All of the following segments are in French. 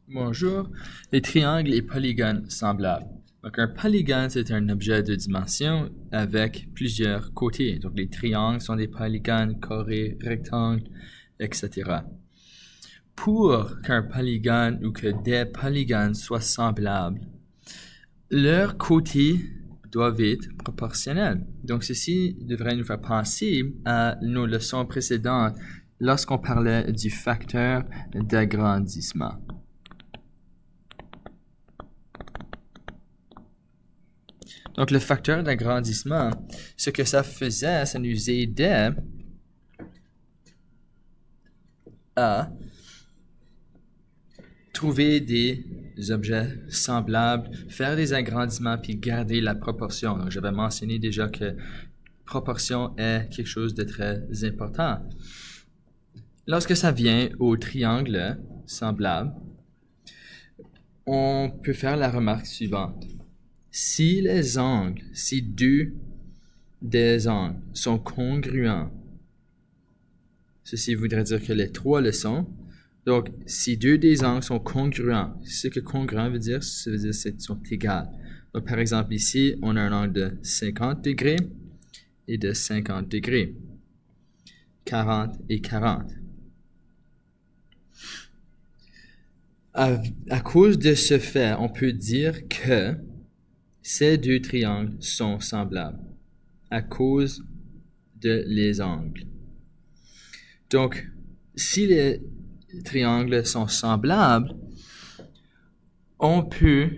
Bonjour. Les triangles et polygones semblables. Donc, un polygone, c'est un objet de dimension avec plusieurs côtés. Donc, les triangles sont des polygones, carrés, rectangles, etc. Pour qu'un polygone ou que des polygones soient semblables, leurs côtés doivent être proportionnels. Donc, ceci devrait nous faire penser à nos leçons précédentes lorsqu'on parlait du facteur d'agrandissement. Donc, le facteur d'agrandissement, ce que ça faisait, ça nous aidait à trouver des objets semblables, faire des agrandissements, puis garder la proportion. Donc, j'avais mentionné déjà que proportion est quelque chose de très important. Lorsque ça vient au triangle semblable, on peut faire la remarque suivante. Si deux des angles sont congruents, ceci voudrait dire que les trois le sont. Donc, si deux des angles sont congruents, ce que congruent veut dire, ça veut dire qu'ils sont égales. Donc, par exemple, ici, on a un angle de 50 degrés et de 50 degrés. 40 et 40. À cause de ce fait, on peut dire que ces deux triangles sont semblables à cause de les angles. Donc, si les triangles sont semblables, on peut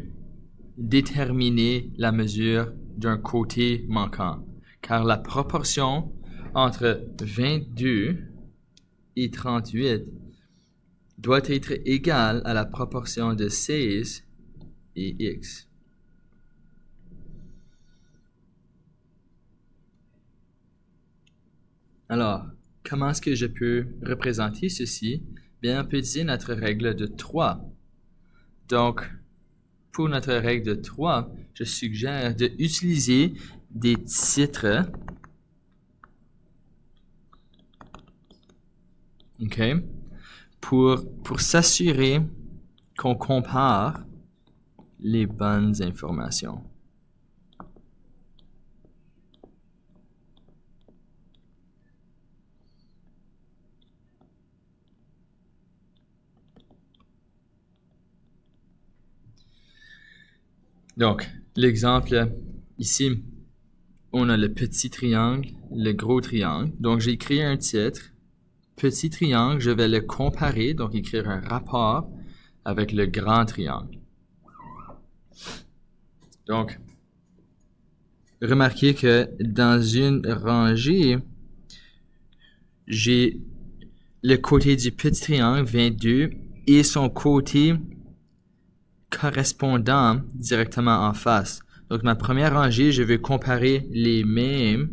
déterminer la mesure d'un côté manquant, car la proportion entre 22 et 38 doit être égale à la proportion de 16 et x. Alors, comment est-ce que je peux représenter ceci? Bien, on peut utiliser notre règle de 3. Donc, pour notre règle de 3, je suggère d'utiliser des titres. OK? Pour s'assurer qu'on compare les bonnes informations. Donc, l'exemple ici, on a le petit triangle, le gros triangle. Donc, j'ai créé un titre. Petit triangle, je vais le comparer, donc écrire un rapport avec le grand triangle. Donc, remarquez que dans une rangée, j'ai le côté du petit triangle, 22, et son côté correspondant directement en face. Donc, ma première rangée, je vais comparer les mêmes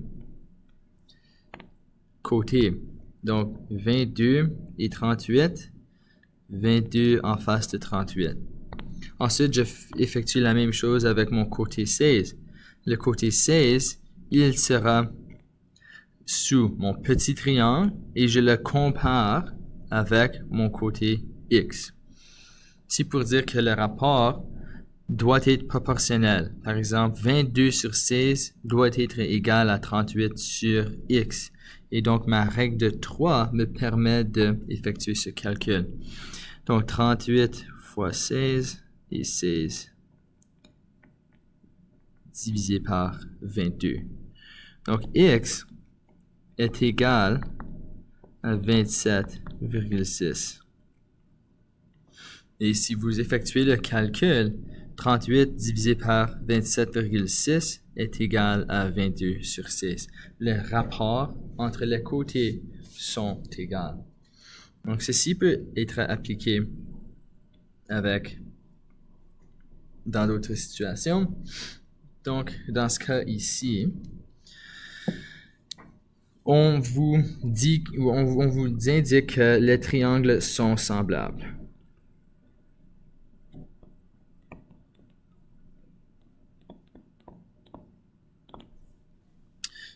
côtés. Donc, 22 et 38, 22 en face de 38. Ensuite, j'effectue la même chose avec mon côté 16. Le côté 16, il sera sous mon petit triangle et je le compare avec mon côté X. C'est pour dire que le rapport doit être proportionnel. Par exemple, 22 sur 16 doit être égal à 38 sur X. Et donc, ma règle de 3 me permet d'effectuer ce calcul. Donc, 38 fois 16 et 16 divisé par 22. Donc, X est égal à 27,6. Et si vous effectuez le calcul, 38 divisé par 27,6 est égal à 22 sur 6. Les rapports entre les côtés sont égaux. Donc, ceci peut être appliqué dans d'autres situations. Donc, dans ce cas ici, on vous indique que les triangles sont semblables.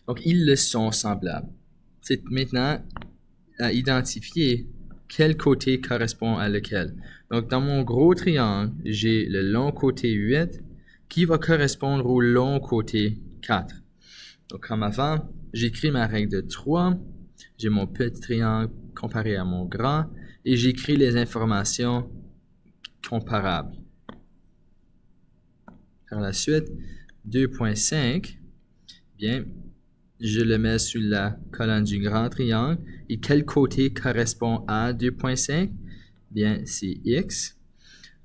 Donc, ils le sont semblables. C'est maintenant à identifier quel côté correspond à lequel. Donc, dans mon gros triangle, j'ai le long côté 8 qui va correspondre au long côté 4. Donc, comme avant, j'écris ma règle de 3. J'ai mon petit triangle comparé à mon grand et j'écris les informations comparables. Par la suite, 2.5, bien, je le mets sur la colonne du grand triangle. Et quel côté correspond à 2.5? Bien, c'est x.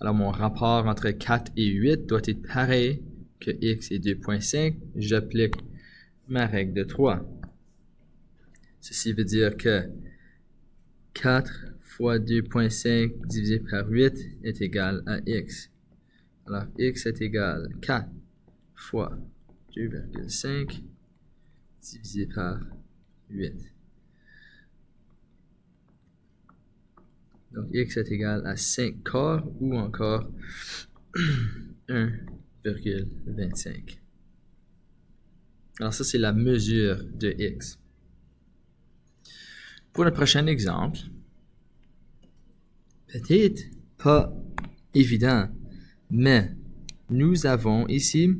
Alors, mon rapport entre 4 et 8 doit être pareil que x et 2.5. J'applique ma règle de 3. Ceci veut dire que 4 fois 2.5 divisé par 8 est égal à x. Alors, x est égal à 4 fois 2,5 divisé par 8. Donc, x est égal à 5 quarts ou encore 1,25. Alors, ça, c'est la mesure de x. Pour le prochain exemple, peut-être pas évident, mais nous avons ici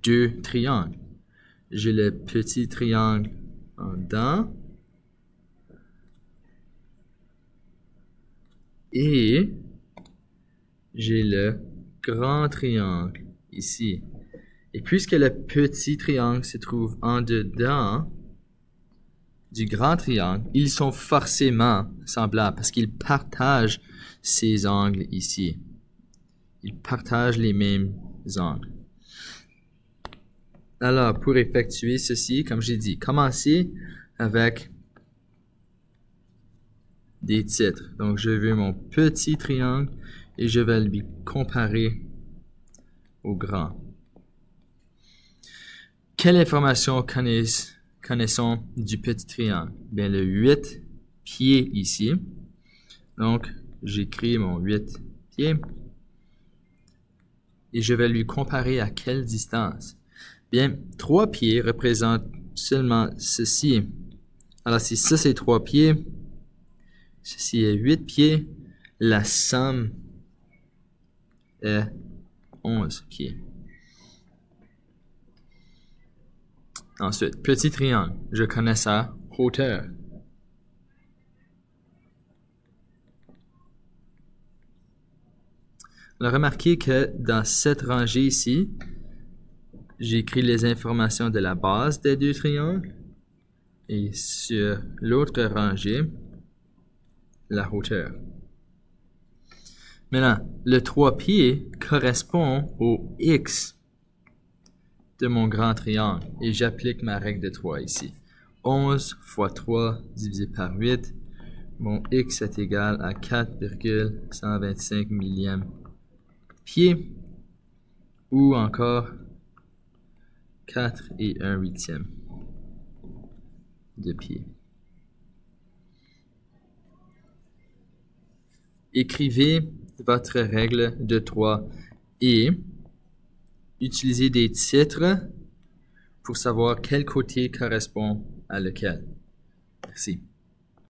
deux triangles. J'ai le petit triangle en dedans et j'ai le grand triangle ici. Et puisque le petit triangle se trouve en dedans du grand triangle, ils sont forcément semblables parce qu'ils partagent ces angles ici. Ils partagent les mêmes angles. Alors, pour effectuer ceci, comme j'ai dit, commencez avec des titres. Donc, je veux mon petit triangle et je vais lui comparer au grand. Quelle information connaissons du petit triangle? Bien, le 8 pieds ici. Donc, j'écris mon 8 pieds. Et je vais lui comparer à quelle distance? Bien, 3 pieds représentent seulement ceci. Alors, si ça c'est 3 pieds, ceci est 8 pieds, la somme est 11 pieds. Ensuite, petit triangle, je connais sa hauteur. Alors, remarquez que dans cette rangée ici, j'écris les informations de la base des deux triangles et sur l'autre rangée, la hauteur. Maintenant, le 3 pieds correspond au x de mon grand triangle et j'applique ma règle de 3 ici. 11 fois 3 divisé par 8, mon x est égal à 4,125 millième pied ou encore 4 et 1 huitième de pied. Écrivez votre règle de 3 et utilisez des titres pour savoir quel côté correspond à lequel. Merci.